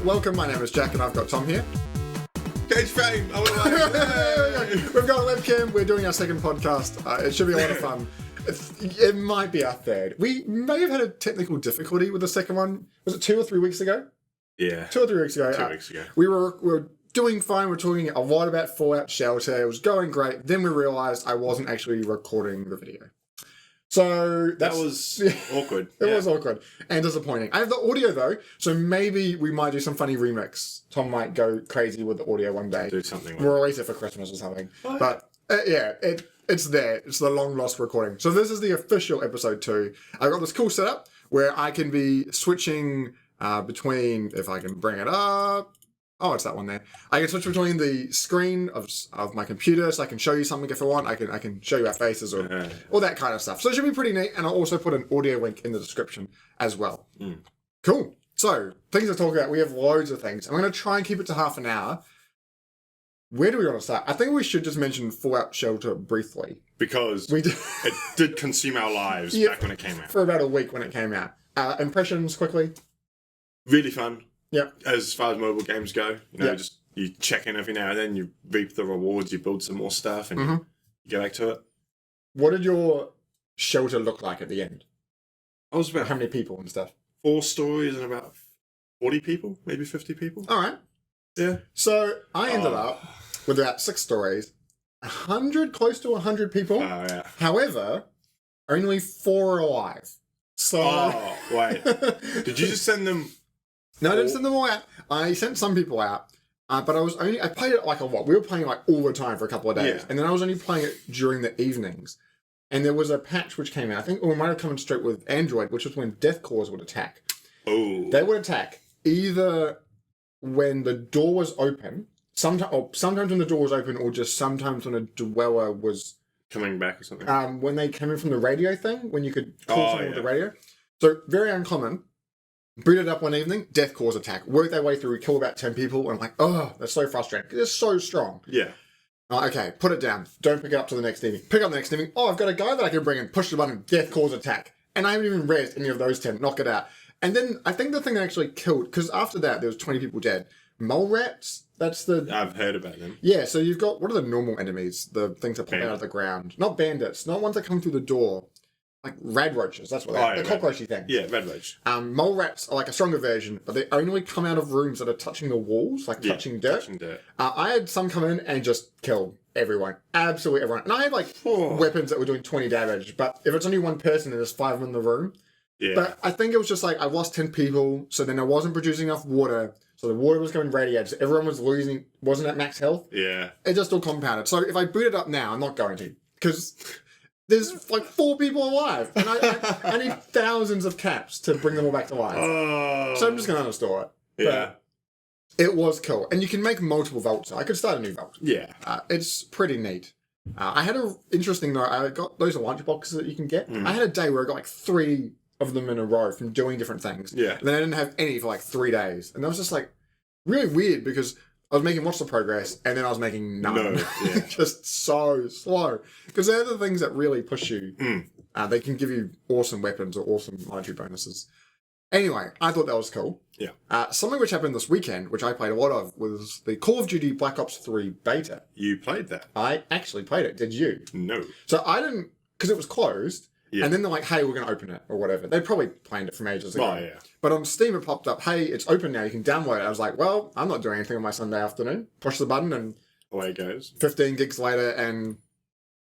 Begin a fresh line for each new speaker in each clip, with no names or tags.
welcome. My name is Jack and I've got Tom here.
Cage fame!
We've got a webcam, we're doing our second podcast. It should be a lot of fun. It might be our third. We may have had a technical difficulty with the second one. Was it 2 or 3 weeks ago?
Yeah.
2 or 3 weeks ago.
2 weeks ago.
We were doing fine. We're talking a lot about Thwap Shelter. It was going great. Then we realised I wasn't actually recording the video. So that
was awkward.
It was awkward and disappointing. I have the audio though, so maybe we might do some funny remix. Tom might go crazy with the audio one day.
Do something.
We'll release it for Christmas or something. Oh, but it's there. It's the long lost recording. So this is the official episode 2. I've got this cool setup where I can be switching between, if I can bring it up. Oh, it's that one there. I can switch between the screen of my computer, so I can show you something if I want. I can show you our faces or all that kind of stuff. So it should be pretty neat, and I'll also put an audio link in the description as well. Cool. So, things to talk about. We have loads of things. I'm going to try and keep it to half an hour. Where do we want to start? I think we should just mention Thwap Shelter briefly.
Because it did consume our lives back when it came out.
For about a week when it came out. Impressions, quickly?
Really fun.
Yep.
As far as mobile games go, just you check in every now and then, you reap the rewards, you build some more stuff, and you go back to it.
What did your shelter look like at the end?
I was about
how many people and stuff?
4 stories and about 40 people, maybe 50 people.
All right.
Yeah.
So I ended up with about 6 stories, 100, close to 100 people.
Yeah.
However, only 4 are alive. So.
Oh, wait. Did you just send them?
No, I didn't send them all out. I sent some people out, but I played it like a lot. We were playing like all the time for a couple of days, and then I was only playing it during the evenings. And there was a patch which came out, I think, or it might have come in straight with Android, which was when death claws would attack.
Oh.
They would attack either when the door was open, sometimes when the door was open, or just sometimes when a dweller was
coming back or something.
When they came in from the radio thing, when you could call someone with the radio. So very uncommon. Booted up one evening, death claws attack. Worked their way through, kill about 10 people, and I'm like, oh, that's so frustrating. They're so strong.
Yeah.
Okay, put it down. Don't pick it up to the next evening. Pick up the next evening. Oh, I've got a guy that I can bring in. Push the button. Death claws attack. And I haven't even rezzed any of those 10. Knock it out. And then I think the thing that actually killed, because after that there was 20 people dead. Mole rats. That's the.
I've heard about them.
Yeah. So you've got, what are the normal enemies? The things that pop out of the ground. Not bandits. Not ones that come through the door. Like rad roaches, that's what they are. The cockroachy thing.
Yeah, rad roach.
Mole rats are like a stronger version, but they only come out of rooms that are touching the walls, like touching dirt.
Touching dirt.
I had some come in and just kill everyone. Absolutely everyone. And I had like weapons that were doing 20 damage, but if it's only one person and there's 5 in the room. Yeah. But I think it was just like, I lost 10 people, so then I wasn't producing enough water, so the water was going radiated, so everyone was wasn't at max health.
Yeah.
It just all compounded. So if I boot it up now, I'm not going to, because there's like 4 people alive, and I need thousands of caps to bring them all back to life. So I'm just going to uninstall it.
Yeah.
But it was cool. And you can make multiple vaults. I could start a new vault.
Yeah.
It's pretty neat. I had an interesting, though, I got those lunch boxes that you can get. I had a day where I got like 3 of them in a row from doing different things.
Yeah.
And then I didn't have any for like 3 days. And that was just like really weird because I was making lots of progress, and then I was making none.
No, yeah.
Just so slow. Because they're the things that really push you. They can give you awesome weapons or awesome military bonuses. Anyway, I thought that was cool.
Yeah.
Something which happened this weekend, which I played a lot of, was the Call of Duty Black Ops 3 beta.
You played that?
I actually played it. Did you?
No.
So I didn't, because it was closed. Yeah. And then they're like, hey, we're going to open it, or whatever. They probably planned it from ages ago.
Oh, yeah.
But on Steam, it popped up, hey, it's open now, you can download it. I was like, well, I'm not doing anything on my Sunday afternoon. Push the button, and
away it goes.
15 gigs later, and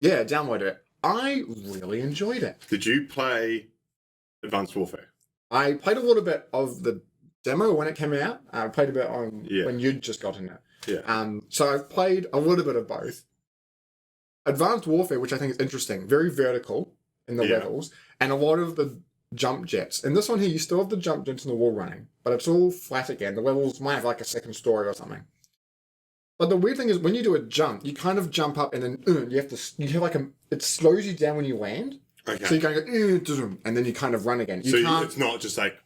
yeah, download it. I really enjoyed it.
Did you play Advanced Warfare?
I played a little bit of the demo when it came out. I played a bit on when you'd just gotten it.
Yeah.
So I've played a little bit of both. Advanced Warfare, which I think is interesting, very vertical in the levels, and a lot of the jump jets. In this one here, you still have the jump jets in the wall running, but it's all flat again. The levels might have like a second story or something. But the weird thing is, when you do a jump, you kind of jump up, and then you have like it slows you down when you land.
Okay.
So you kind of go, and then you kind of run again.
It's not just like,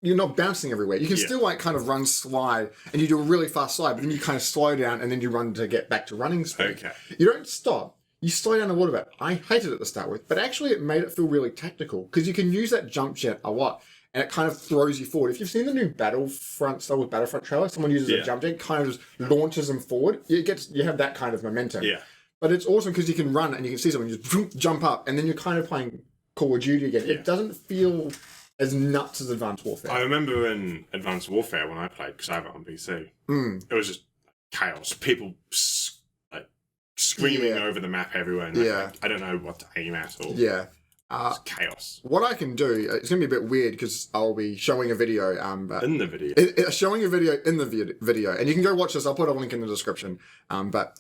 you're not bouncing everywhere. You can still like kind of run, slide, and you do a really fast slide, but then you kind of slow down, and then you run to get back to running speed.
Okay.
You don't stop. You slow down a little bit. I hated it to start with, but actually it made it feel really tactical because you can use that jump jet a lot. and it kind of throws you forward. If you've seen the new Star Wars Battlefront trailer, someone uses a jump jet, kind of just launches them forward. You have that kind of momentum.
Yeah.
But it's awesome because you can run and you can see someone, you just jump up, and then you're kind of playing Call of Duty again.
Yeah.
It doesn't feel as nuts as Advanced Warfare.
I remember in Advanced Warfare when I played, because I have it on PC, it was just chaos. People like screaming over the map everywhere. And I don't know what to aim at or.
Yeah.
It's chaos.
What I can do, it's going to be a bit weird because I'll be showing a video.
In the video.
Showing a video in the video. And you can go watch this. I'll put a link in the description. But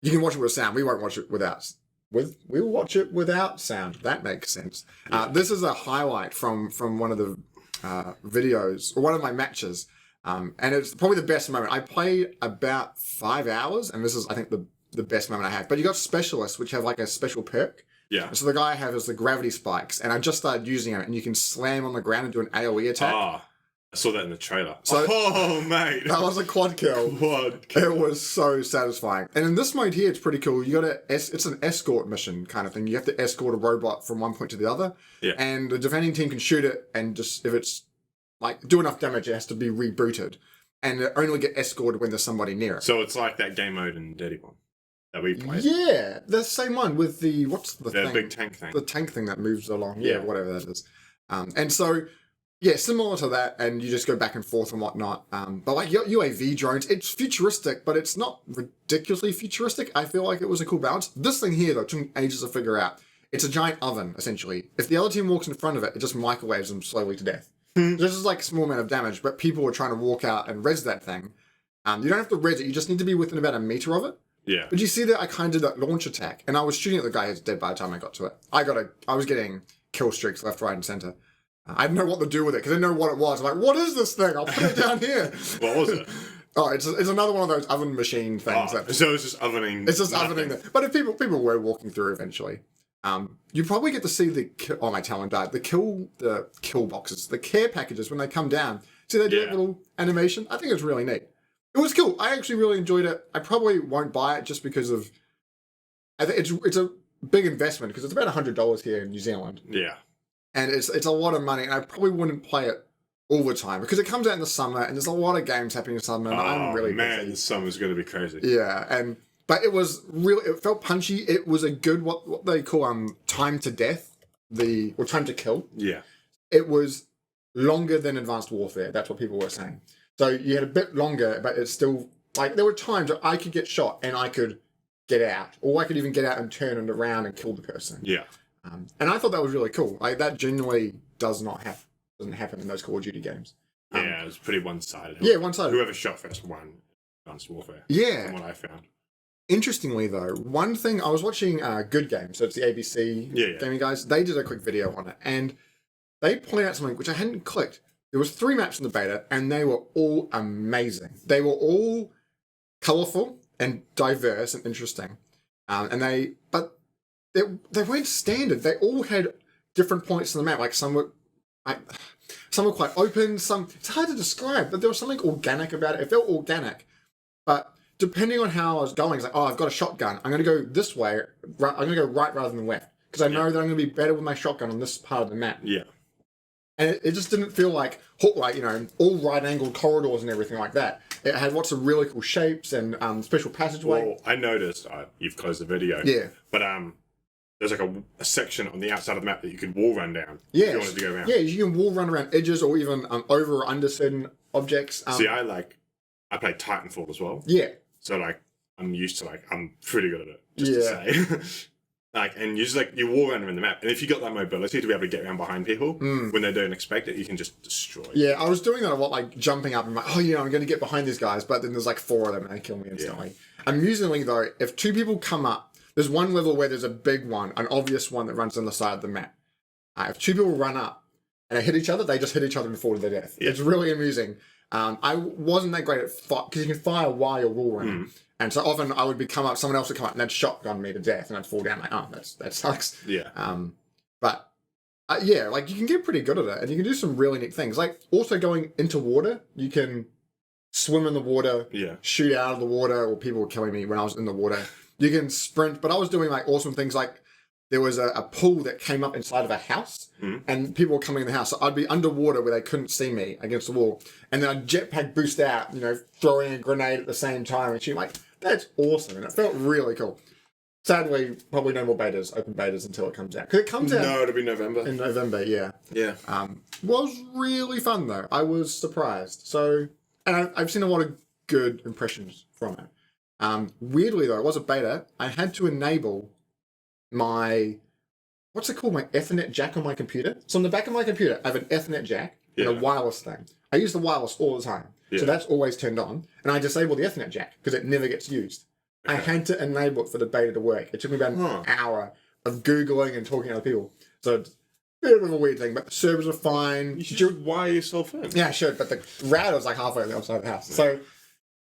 you can watch it with sound. We won't watch it without. We'll watch it without sound. That makes sense. This is a highlight from one of the videos, or one of my matches. And it's probably the best moment. I played about 5 hours, and this is, I think, the best moment I had. But you got specialists, which have like a special perk.
Yeah.
So the guy I have is the gravity spikes, and I just started using it, and you can slam on the ground and do an AoE attack.
Ah, I saw that in the trailer.
So,
mate.
That was a quad kill. It was so satisfying. And in this mode here, it's pretty cool. You got it's an escort mission kind of thing. You have to escort a robot from one point to the other.
Yeah.
And the defending team can shoot it, and just if it's like do enough damage, it has to be rebooted. And it only get escorted when there's somebody near it.
So it's like that game mode in Dirty One that we played.
Yeah, the same one with the thing?
Big tank thing.
The tank thing that moves along. Yeah, whatever that is. And so, yeah, similar to that, and you just go back and forth and whatnot. But like UAV drones, it's futuristic, but it's not ridiculously futuristic. I feel like it was a cool balance. This thing here, though, took me ages to figure out. It's a giant oven, essentially. If the other team walks in front of it, it just microwaves them slowly to death. This is like a small amount of damage, but people are trying to walk out and res that thing. You don't have to res it, you just need to be within about a meter of it.
Yeah.
But you see that I kind of did that launch attack, and I was shooting at the guy who's dead by the time I got to it. I was getting kill streaks left, right, and center. I didn't know what to do with it because I didn't know what it was. I'm like, what is this thing? I'll put it down here.
What was it?
Oh, it's another one of those oven machine things.
So it's just ovening.
It's just ovening. But if people were walking through eventually, you probably get to see oh, my talent died. The kill boxes, the care packages when they come down. See, they do that little animation. I think it's really neat. It was cool. I actually really enjoyed it. I probably won't buy it just because of. I think it's a big investment because it's about $100 here in New Zealand.
Yeah.
And it's a lot of money, and I probably wouldn't play it all the time because it comes out in the summer, and there's a lot of games happening in summer, and I'm really busy.
The summer's going to be crazy.
Yeah, but it was really, it felt punchy. It was a good what they call time to death, or time to kill.
Yeah.
It was longer than Advanced Warfare. That's what people were saying. So you had a bit longer, but it's still like there were times that I could get shot and I could get out, or I could even get out and turn it around and kill the person.
Yeah.
And I thought that was really cool. Like that genuinely doesn't happen in those Call of Duty games.
Yeah, it was pretty one-sided.
Yeah, one-sided.
Whoever shot first won Advanced Warfare.
Yeah.
From what I found.
Interestingly, though, one thing I was watching Good Game, so it's the ABC gaming guys. They did a quick video on it, and they pointed out something which I hadn't clicked. There was 3 maps in the beta, and they were all amazing. They were all colourful and diverse and interesting, but they weren't standard. They all had different points in the map. Like some were quite open. It's hard to describe, but there was something organic about it. It felt organic, but depending on how I was going, it's like, oh, I've got a shotgun. I'm going to go this way. I'm going to go right rather than left because I know that I'm going to be better with my shotgun on this part of the map.
Yeah.
And it just didn't feel like all right-angled corridors and everything like that. It had lots of really cool shapes and special passageway.
Well, I noticed, you've closed the video.
Yeah.
But there's like a section on the outside of the map that you could wall run down.
Yeah.
If you wanted to go around.
Yeah, you can wall run around edges or even over or under certain objects.
See, I played Titanfall as well.
Yeah.
So I'm used to I'm pretty good at it. Just to say. And you wall around in the map, and if you got that mobility to be able to get around behind people when they don't expect it, you can just destroy.
Yeah, I was doing that a lot, like jumping up and I'm going to get behind these guys, but then there's like 4 of them and they kill me instantly. Yeah. Amusingly though, if 2 people come up, there's one level where there's a big one, an obvious one that runs on the side of the map. If 2 people run up and they hit each other, they just hit each other and fall to their death. Yeah. It's really amusing. I wasn't that great at because you can fire while you're wall running. And so often I would someone else would come up and they'd shotgun me to death and I'd fall down like, oh, that sucks.
Yeah.
But you can get pretty good at it and you can do some really neat things. Like also going into water, you can swim in the water, shoot out of the water, or people were killing me when I was in the water. You can sprint, but I was doing like awesome things like there was a pool that came up inside of a house, and people were coming in the house. So I'd be underwater where they couldn't see me against the wall, and then I'd jetpack boost out, throwing a grenade at the same time, and she's like, "That's awesome," and it felt really cool. Sadly, probably no more betas, open betas until it comes out. Because it comes out.
No, it'll be November.
In November, yeah.
Yeah.
Was really fun though. I was surprised. So, and I've seen a lot of good impressions from it. Weirdly though, it was a beta. I had to enable my, what's it called? My Ethernet jack on my computer. So on the back of my computer, I have an Ethernet jack and a wireless thing. I use the wireless all the time. Yeah. So that's always turned on. And I disable the Ethernet jack because it never gets used. I had to enable it for the beta to work. It took me about an hour of Googling and talking to other people. So it's a bit of a weird thing, but the servers are fine.
You should wire yourself in.
Yeah, I should, but the router was like halfway on the other side of the house. Yeah. So,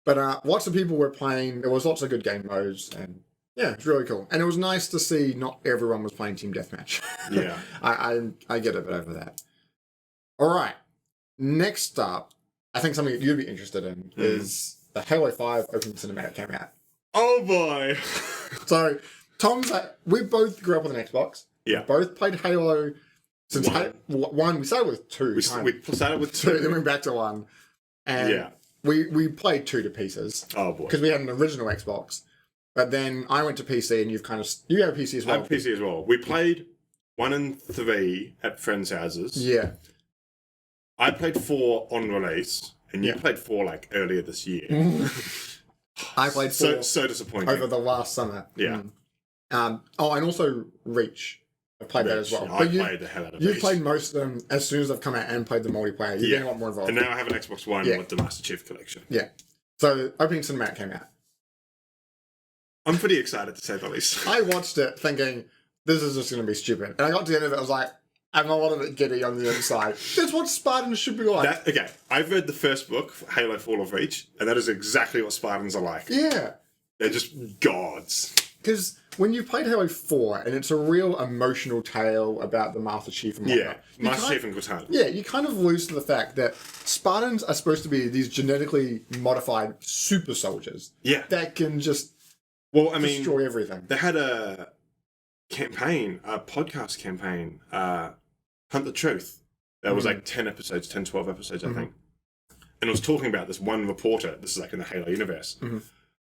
but lots of people were playing. There was lots of good game modes, and yeah, it's really cool. And it was nice to see not everyone was playing Team Deathmatch.
Yeah.
I get a bit over that. All right. Next up, I think something you'd be interested in is the Halo 5 opening cinematic came out.
Oh boy!
So Tom's we both grew up with an Xbox.
Yeah.
We both played Halo since one. We started with 2.
We started with 2.
Then we went back to 1. And we played 2 to pieces.
Oh boy!
Because we had an original Xbox, but then I went to PC, and you have a PC as well.
I have a PC as well. We played 1 and 3 at friends' houses.
Yeah.
I played 4 on release, and you played 4 like earlier this year.
I played 4
so disappointing
over the last summer.
Yeah.
And also Reach. I played that as well.
I played the hell out of Reach.
You played most of them as soon as they've come out and played the multiplayer. You're getting a lot more involved.
And now I have an Xbox One with the Master Chief Collection.
Yeah. So opening cinematic came out.
I'm pretty excited to say the least.
I watched it thinking, this is just going to be stupid. And I got to the end of it, I was like, I'm a lot of it giddy on the inside. That's what Spartans should be like.
Okay, I've read the first book, Halo Fall of Reach, and that is exactly what Spartans are like.
Yeah.
They're just gods.
Because when you played Halo 4, and it's a real emotional tale about the Master Chief and whatnot.
Yeah, Master Chief and Cortana.
Yeah, you kind of lose to the fact that Spartans are supposed to be these genetically modified super soldiers.
Yeah.
That can just destroy everything.
They had a podcast campaign, Hunt the Truth. That was like 10 episodes, 10, 12 episodes, I think. And it was talking about this one reporter, this is like in the Halo universe,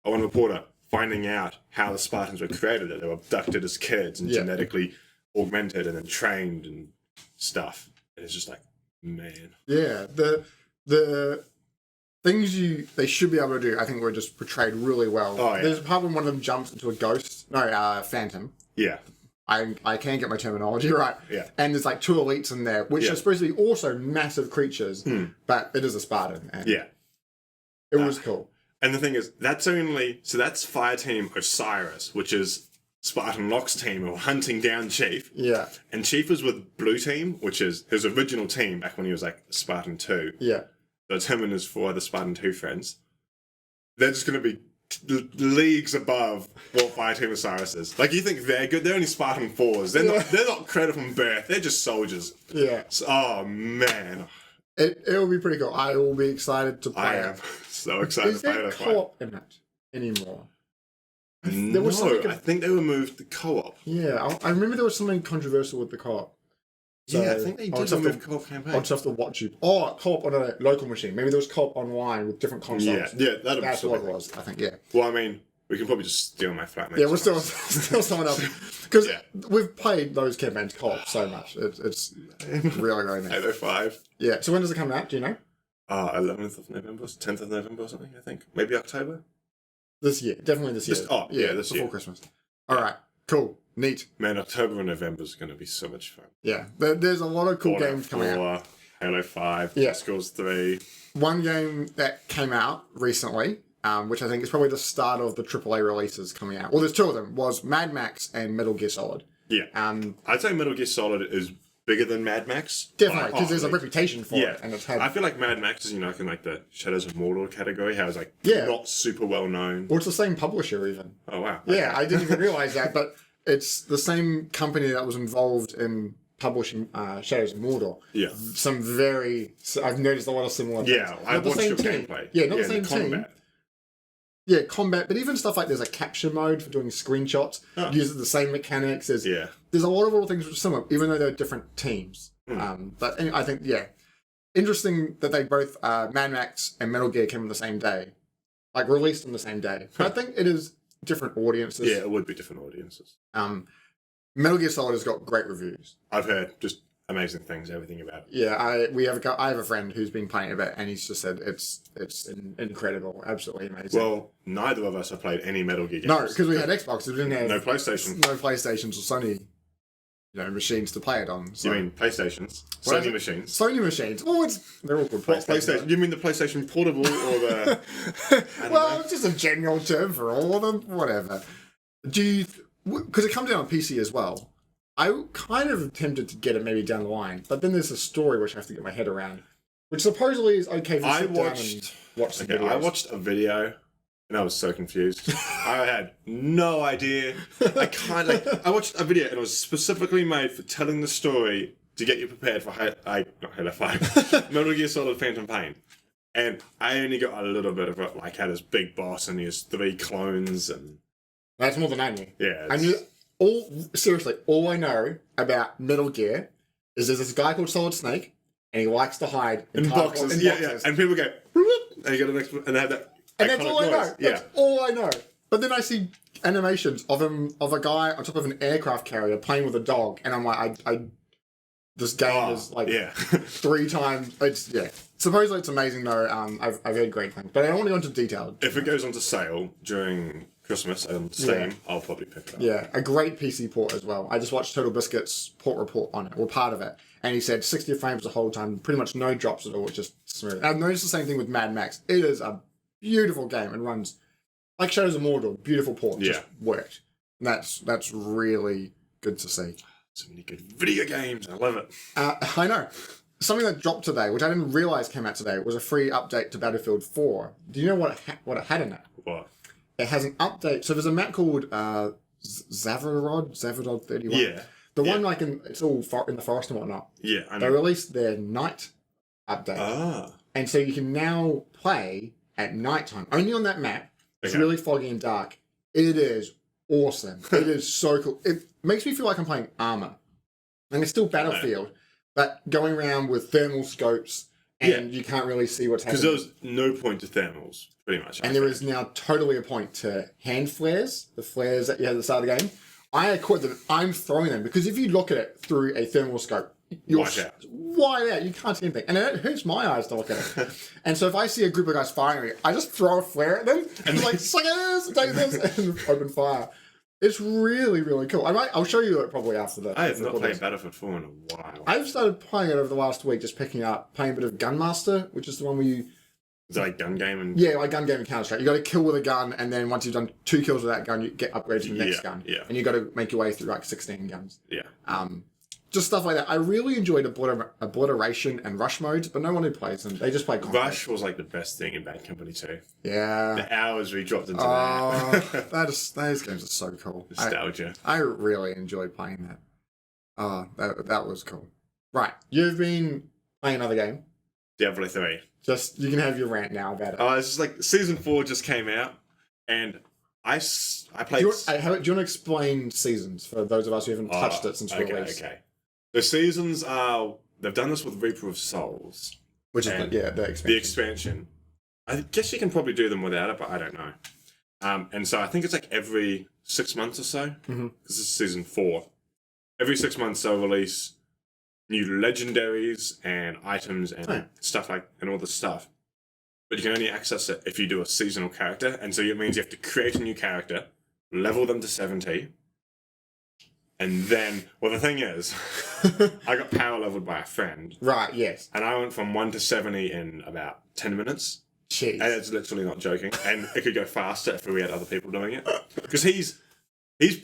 one reporter finding out how the Spartans were created, that they were abducted as kids and genetically augmented and then trained and stuff. And it's just like, man. Yeah, the things they should be able to do, I think were just portrayed really well. Oh, yeah. There's a part when one of them jumps into a ghost. No, Phantom. Yeah.
I can't get my terminology right.
Yeah.
And there's like 2 elites in there, which are supposed to be also massive creatures, but it is a Spartan. And it was cool.
And the thing is, that's Fireteam Osiris, which is Spartan Locke's team who are hunting down Chief.
Yeah.
And Chief was with Blue Team, which is his original team back when he was like Spartan 2.
Yeah.
So it's him and his 4 other Spartan 2 friends. They're just going to be leagues above what Fireteam Osiris is. Like, you think they're good? They're only Spartan 4s. They're not created from birth. They're just soldiers.
Yeah.
So, oh, man.
It will be pretty cool. I will be excited to play
I am so excited to play it.
Is there co-op in it anymore?
No, I think they removed the co-op.
Yeah, I remember there was something controversial with the co-op.
So I think they did remove co-op campaign.
I'll just have to watch you. Oh, co-op on a local machine. Maybe there was co-op online with different consoles.
Yeah,
that's what it was, I think, yeah.
Well, I mean, we can probably just steal my flatmate.
Yeah, we're still someone else. Because we've played those campaigns co-op so much. It's really, really nice.
Halo 5.
Yeah, so when does it come out? Do you know?
11th of November, 10th of November or something, I think. Maybe October?
This year. Definitely this year.
This
before Christmas. All right, cool. Neat.
Man, October and November is going to be so much fun.
Yeah, there's a lot of cool games coming out.
Halo 5, Scrolls 3.
One game that came out recently, which I think is probably the start of the AAA releases coming out. Well, there's 2 of them. Was Mad Max and Metal Gear Solid.
Yeah. I'd say Metal Gear Solid is bigger than Mad Max.
Definitely, because there's a reputation for it. And
I feel like Mad Max is, in like the Shadows of Mordor category, how it's like not super well known.
Well, it's the same publisher even.
Oh, wow.
Yeah, I didn't even realize that, but it's the same company that was involved in publishing Shadows of Mordor.
Yeah.
I've noticed a lot of similar things.
Yeah, I watched your gameplay.
Yeah, not the same team. yeah, combat, but even stuff like there's a capture mode for doing screenshots, uses the same mechanics. There's a lot of little things which are similar, even though they're different teams. But anyway, I think, interesting that they both, Mad Max and Metal Gear came on the same day. Like, released on the same day. But I think it is different audiences.
Yeah, it would be different audiences.
Metal Gear Solid has got great reviews.
I've heard just amazing things, everything about it.
Yeah, I have a friend who's been playing a bit, and he's just said it's incredible, absolutely amazing.
Well, neither of us have played any Metal Gear games.
No, because we had Xbox, we didn't have
no PlayStation,
no PlayStations or Sony, machines to play it on. So.
You mean PlayStations? Sony machines?
Sony machines. Oh, they're all called PlayStation.
You mean the PlayStation Portable or the?
Well, it's just a general term for all of them. Whatever. Because it comes out on PC as well. I kind of tempted to get it maybe down the line, but then there's a story which I have to get my head around, which supposedly is okay for sit down and watch the videos.
I watched a video and I was so confused. I had no idea. I watched a video and it was specifically made for telling the story to get you prepared for not Halo 5, Metal Gear Solid Phantom Pain. And I only got a little bit of it, like had his big boss and his 3 clones and...
That's more than I knew.
Yeah.
I knew... all I know about Metal Gear is there's this guy called Solid Snake, and he likes to hide in
boxes. Yeah. And people go, and you got and they have that.
And that's all I know.
Yeah.
That's all I know. But then I see animations of a guy on top of an aircraft carrier playing with a dog, and I'm like, this game is like 3 times. Supposedly it's amazing though. I've heard great things, but I don't want to go into detail.
If it goes onto sale during Christmas on Steam, I'll probably pick it up.
Yeah, a great PC port as well. I just watched Total Biscuit's port report on it, or part of it, and he said 60 frames the whole time, pretty much no drops at all, just smooth. I've noticed the same thing with Mad Max. It is a beautiful game and runs like Shadows of Mordor. Beautiful port, just worked. And that's really good to see.
So many good video games. I love it.
I know. Something that dropped today, which I didn't realize came out today, was a free update to Battlefield 4. Do you know what it had in it?
What?
It has an update. So there's a map called Zavarod 31.
Yeah.
The one it's all in the forest and whatnot.
Yeah, I know.
They released their night update.
Ah.
And so you can now play at nighttime, only on that map. It's really foggy and dark. It is awesome. It is so cool. It makes me feel like I'm playing Armor. And it's still Battlefield, but going around with thermal scopes and you can't really see what's happening.
Because there was no point to thermals, pretty much.
And there is now totally a point to hand flares, the flares that you had at the start of the game. I quit them. I'm throwing them because if you look at it through a thermal scope, you're wide out. You can't see anything. And it hurts my eyes to look at it. And so if I see a group of guys firing, I just throw a flare at them and like, suckers, take this, and open fire. It's really, really cool. I'll show you it probably after that.
I have not played Battlefield 4 in a while.
I've started playing it over the last week, just playing a bit of Gunmaster, which is the one where you...
Is it like gun game?
Yeah, like gun game and Counter-Strike. You got to kill with a gun, and then once you've done 2 kills with that gun, you get upgraded to the next gun.
Yeah.
And you got to make your way through like 16 guns.
Yeah.
Just stuff like that. I really enjoyed Obliteration and Rush modes, but no one who plays them. They just play combat.
Rush was like the best thing in Bad Company 2.
Yeah.
The hours we dropped into that.
Those games are so cool.
Nostalgia.
I really enjoyed playing that. Oh, that was cool. Right. You've been playing another game.
Diablo 3.
You can have your rant now about it.
Oh, it's just like Season 4 just came out, and I played...
Do you want to explain Seasons for those of us who haven't touched it since release?
Okay. The Seasons are... They've done this with Reaper of Souls.
Which is, the expansion.
The expansion. I guess you can probably do them without it, but I don't know. And so I think it's like every 6 months or so, because this is Season 4. Every 6 months they'll release new legendaries and items and stuff and all this stuff. But you can only access it if you do a seasonal character, and so it means you have to create a new character, level them to 70, and then, well, the thing is, I got power leveled by a friend.
Right, yes.
And I went from 1 to 70 in about 10 minutes.
Jeez.
And it's literally not joking. And it could go faster if we had other people doing it. Because he's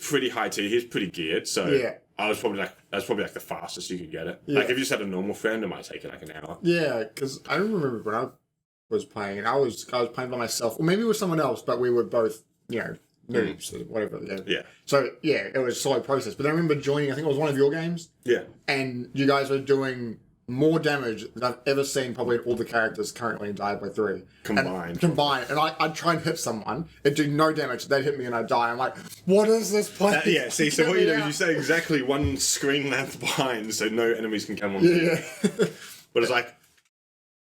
pretty high T, he's pretty geared, so I was probably like the fastest you could get it. Yeah. Like if you just had a normal friend, it might take it like an hour. Yeah,
because I remember when I was playing, I was playing by myself, or maybe with someone else, but we were both, noobs or whatever. Yeah. So it was a slow process. But I remember joining. I think it was one of your games.
Yeah.
And you guys were doing more damage than I've ever seen probably in all the characters currently in Diablo 3.
Combined.
And I'd try and hit someone, it'd do no damage, they'd hit me and I'd die. I'm like, what is this place?
Yeah, see, so what you do is you stay exactly one screen length behind so no enemies can come on.
Yeah.
But it's like,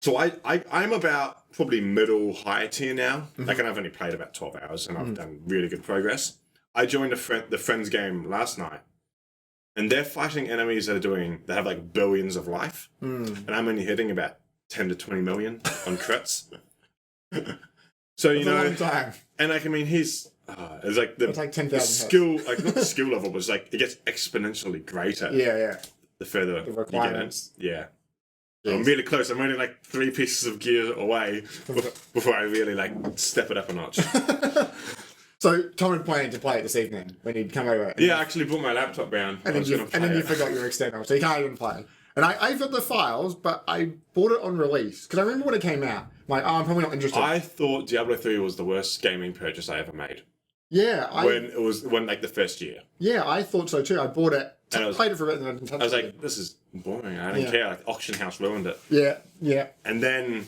so I'm about probably middle high tier now. Like, and I've only played about 12 hours and I've done really good progress. I joined the friend's game last night. And they're fighting enemies that have like billions of life. And I'm only hitting about 10 to 20 million on crits. So, you know,
a long time.
and like, I mean, it's like
It's like 10,000
skill, like not the skill level, but it's like, it gets exponentially greater.
Yeah.
The further
The
you get in.
requirements.
Yeah.
Yes.
I'm really close. I'm only like 3 pieces of gear away before I really like step it up a notch.
So Tom had planned to play it this evening when he'd come over.
Yeah, I actually brought my laptop down.
And then you forgot your external, so you can't even play. And I've got the files, but I bought it on release. Because I remember when it came out. I'm like, I'm probably not interested.
I thought Diablo 3 was the worst gaming purchase I ever made.
Yeah.
When like the first year.
Yeah, I thought so too. I bought it, played it for a bit, and then I didn't touch it.
I was like, this is boring. I don't care. Like, Auction House ruined it.
Yeah.
And then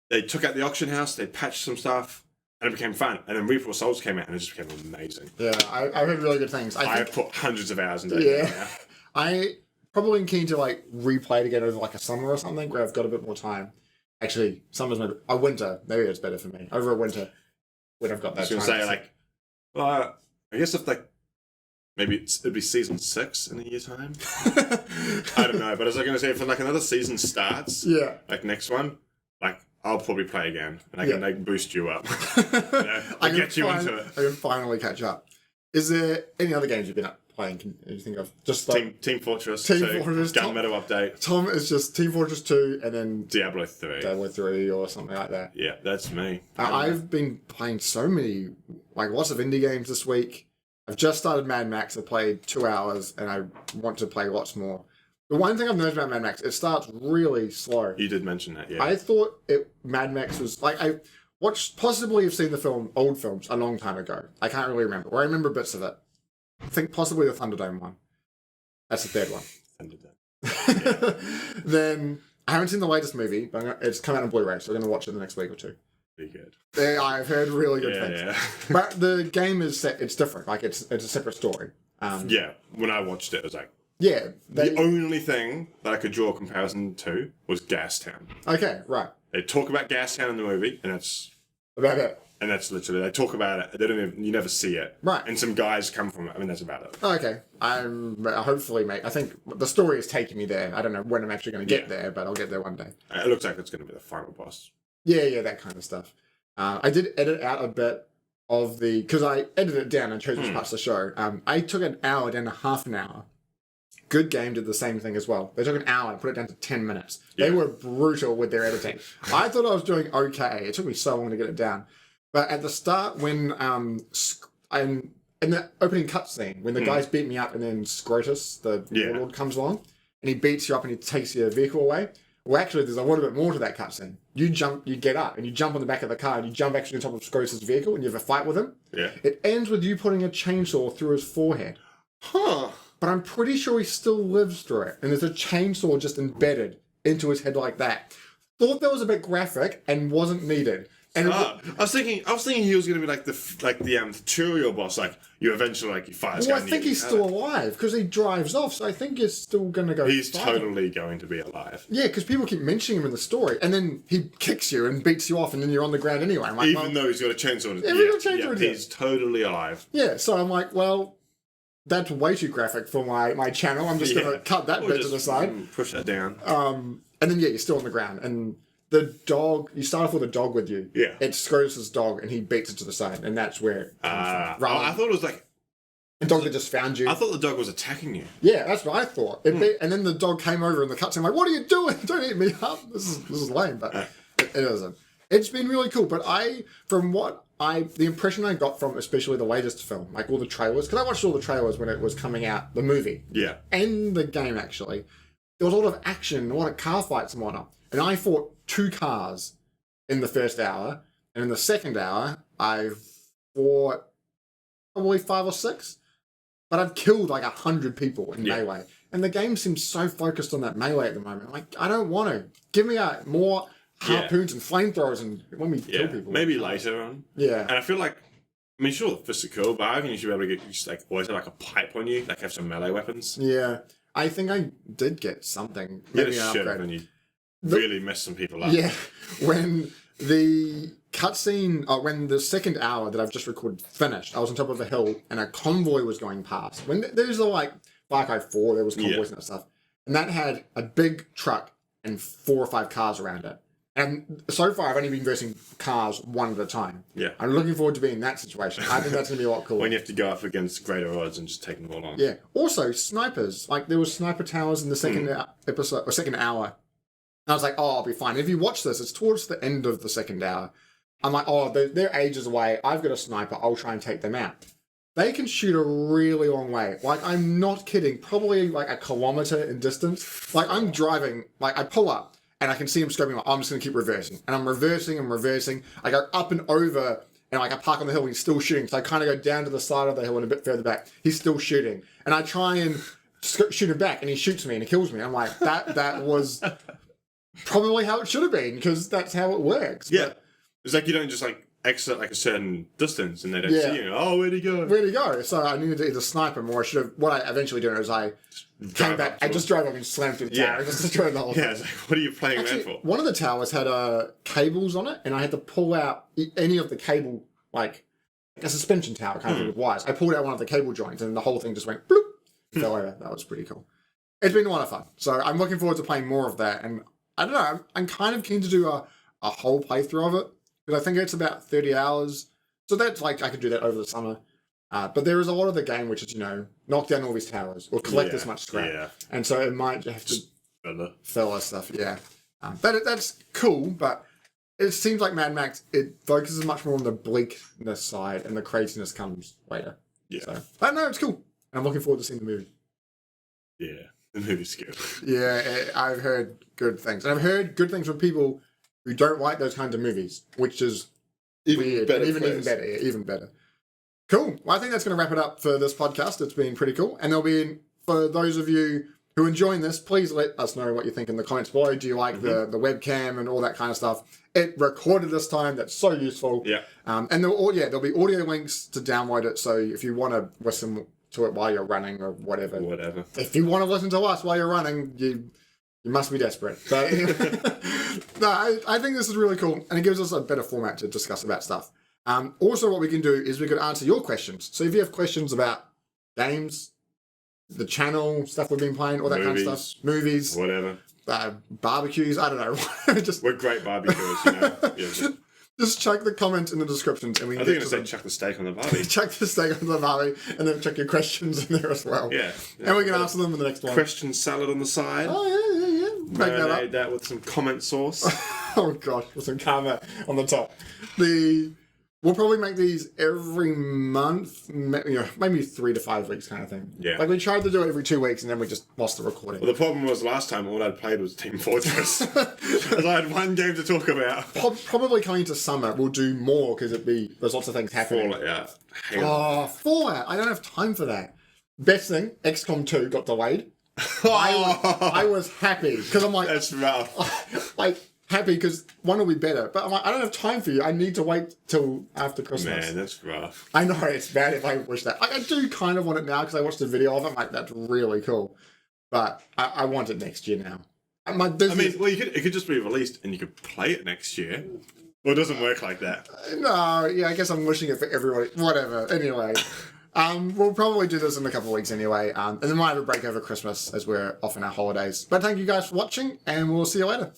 they took out the Auction House, they patched some stuff, and it became fun. And then Reaper of Souls came out, and it just became amazing.
Yeah, I heard really good things.
I've put hundreds of hours into it now.
I probably am keen to like replay it again over like a summer or something where I've got a bit more time. Actually, summer's maybe a winter. Maybe it's better for me over a winter when I've got that
I was
time.
gonna say like, well, I guess if like maybe it'd be season 6 in a year's time. I don't know, but as I was gonna say, if like another season starts, like next one, like I'll probably play again and I can like boost you up. I'll get you into it.
I can finally catch up. Is there any other games you've been playing? Can you think of? Just like
Team Fortress
Team
2,
Fortress
Gunmetal update.
Tom is just Team Fortress 2 and then
Diablo 3.
Diablo 3 or something like that.
Yeah, that's me.
I've been playing so many, like lots of indie games this week. I've just started Mad Max. I played 2 hours and I want to play lots more. The one thing I've noticed about Mad Max, it starts really slow.
You did mention that, yeah.
I thought Mad Max was like, I possibly have seen the film, old films, a long time ago. I can't really remember. Or I remember bits of it. I think possibly the Thunderdome one. That's the third one.
Thunderdome. Yeah.
Then I haven't seen the latest movie, but it's come out on Blu-ray, so we're going to watch it the next week or two.
Pretty good.
Yeah, I've heard really good things.
Yeah.
But the game is set, it's different. Like it's a separate story.
Yeah, when I watched it, it was like,
yeah.
the only thing that I could draw a comparison to was Gastown.
Okay, right.
They talk about Gastown in the movie, and that's
about it.
And that's literally, they talk about it. They don't even, you never see it.
Right.
And some guys come from it. I mean, that's about it.
Okay. Hopefully, mate. I think the story is taking me there. I don't know when I'm actually going to get there, but I'll get there one day.
It looks like it's going to be the final boss.
Yeah, that kind of stuff. I did edit out a bit of because I edited it down and chose which parts to show. I took an hour down to half an hour. Good Game did the same thing as well. They took an hour and put it down to 10 minutes. They were brutal with their editing. I thought I was doing okay. It took me so long to get it down. But at the start, when in the opening cutscene, when the guys beat me up and then Scrotus, the warlord, comes along and he beats you up and he takes your vehicle away. Well, actually, there's a little bit more to that cutscene. You get up and you jump on the back of the car and you jump actually on top of Scrotus' vehicle and you have a fight with him.
Yeah.
It ends with you putting a chainsaw through his forehead.
Huh.
But I'm pretty sure he still lives through it. And there's a chainsaw just embedded into his head like that. Thought that was a bit graphic and wasn't needed. And
I was thinking he was going to be like the tutorial boss. Like you eventually you fight.
Well, I think he's still alive because he drives off. So I think he's still going to go.
He's totally going to be alive.
Yeah, because people keep mentioning him in the story, and then he kicks you and beats you off, and then you're on the ground anyway. I'm like,
even though he's got a chainsaw. He's totally alive.
Yeah, so I'm like, well, that's way too graphic for my channel. I'm just going to cut that bit to the side.
Push that down.
And then you're still on the ground, and the dog. You start off with a dog with you.
Yeah. It's
Scrotus' dog, and he beats it to the side, and that's where it comes from.
I thought it was like
a dog that just found you.
I thought the dog was attacking you.
Yeah, that's what I thought. And then the dog came over in the cutscene, like, "What are you doing? Don't eat me up." This is lame, but it isn't. It's been really cool. But the impression I got from especially the latest film, like all the trailers, because I watched all the trailers when it was coming out, the movie, and the game actually. There was a lot of action, a lot of car fights and whatnot. And I fought 2 cars in the first hour, and in the second hour, I fought probably 5 or 6. But I've killed like 100 people in melee. And the game seems so focused on that melee at the moment. I'm like, I don't want to. Give me more harpoons and flamethrowers and let me kill people.
Maybe later on.
Yeah.
And I feel like, I mean, sure, the fists are cool, but I reckon you should be able to get, just like, always have like a pipe on you, like have some melee weapons.
Yeah. I think I did get something.
Get
Maybe
a
an
shit
upgrade.
when you really mess some people up.
Yeah. When the cutscene, when the second hour that I've just recorded finished, I was on top of a hill and a convoy was going past. When there's like Far Cry 4, there was convoys and that stuff. And that had a big truck and 4 or 5 cars around it. And so far, I've only been versing cars one at a time.
Yeah.
I'm looking forward to being in that situation. I think that's going to be a lot cooler.
When you have to go up against greater odds and just take them all on.
Yeah. Also, snipers. Like, there was sniper towers in the second episode, or second hour. And I was like, oh, I'll be fine. If you watch this, it's towards the end of the second hour. I'm like, oh, they're ages away. I've got a sniper. I'll try and take them out. They can shoot a really long way. Like, I'm not kidding. Probably like a kilometer in distance. Like, I'm driving. Like, I pull up. And I can see him scoping, like, I'm just going to keep reversing. And I'm reversing. I go up and over, and like I park on the hill, and he's still shooting. So I kind of go down to the side of the hill and a bit further back. He's still shooting. And I try and shoot him back, and he shoots me, and he kills me. I'm like, that was probably how it should have been, because that's how it works.
Yeah.
But,
it's like you don't just like exit like a certain distance and they don't see you. Oh, where'd he go?
Where'd he go? So I needed to either snipe him, or I should have. What I eventually did was I came back. I just drove up and slammed through the tower. I just destroyed the whole thing.
Yeah, it's like, what are you playing that for?
One of the towers had cables on it, and I had to pull out any of the cable, like a suspension tower kind of thing with wires. I pulled out one of the cable joints, and the whole thing just went bloop, fell over. That was pretty cool. It's been a lot of fun. So I'm looking forward to playing more of that. And I don't know, I'm kind of keen to do a whole playthrough of it, because I think it's about 30 hours. So that's like, I could do that over the summer. But there is a lot of the game which is, knock down all these towers or collect this much scrap.
Yeah.
And so it might have to fill us stuff, yeah. That's cool, but it seems like Mad Max, it focuses much more on the bleakness side, and the craziness comes later.
Yeah.
So, but no, it's cool. And I'm looking forward to seeing the movie.
Yeah, the movie's good.
Yeah, I've heard good things. And I've heard good things from people who don't like those kinds of movies, which is weird.
Better
Even better. Yeah, even better. Cool. Well, I think that's going to wrap it up for this podcast. It's been pretty cool. And there'll be, for those of you who are enjoying this, please let us know what you think in the comments below. Do you like the webcam and all that kind of stuff? It recorded this time. That's so useful.
Yeah.
And there'll be audio links to download it. So if you want to listen to it while you're running or whatever. If you want to listen to us while you're running, you must be desperate. But no, I think this is really cool. And it gives us a better format to discuss about stuff. Also, what we can do is we could answer your questions. So if you have questions about games, the channel, stuff we've been playing, all that kind of stuff, movies,
whatever,
barbecues, I don't know.
We're great barbecuers, Yeah,
just chuck the comments in the descriptions, and we.
I think I said chuck the steak on the barbie.
Chuck the steak on the barbie, and then chuck your questions in there as well.
Yeah.
And we can answer them in the next one.
Question salad on the side.
Oh yeah.
Marinate that with some comment sauce.
Oh gosh, with some karma on the top. We'll probably make these every month, maybe 3 to 5 weeks kind of thing.
Yeah.
Like we tried to do it every 2 weeks, and then we just lost the recording.
Well, the problem was last time all I'd played was Team Fortress. Because I had one game to talk about.
Probably coming to summer, we'll do more because there's lots of things happening.
Fallout.
Fallout. I don't have time for that. Best thing, XCOM 2 got delayed. I was happy because I'm like,
that's rough.
Happy because one will be better, but I'm like, I don't have time for you. I need to wait till after Christmas.
Man, that's rough.
I know it's bad if I wish that. I do kind of want it now because I watched a video of it. I'm like, that's really cool, but I want it next year now.
It could just be released and you could play it next year. Well, it doesn't work like that.
No, yeah, I guess I'm wishing it for everybody. Whatever. Anyway, we'll probably do this in a couple of weeks anyway, and then we might have a break over Christmas as we're off on our holidays. But thank you guys for watching, and we'll see you later.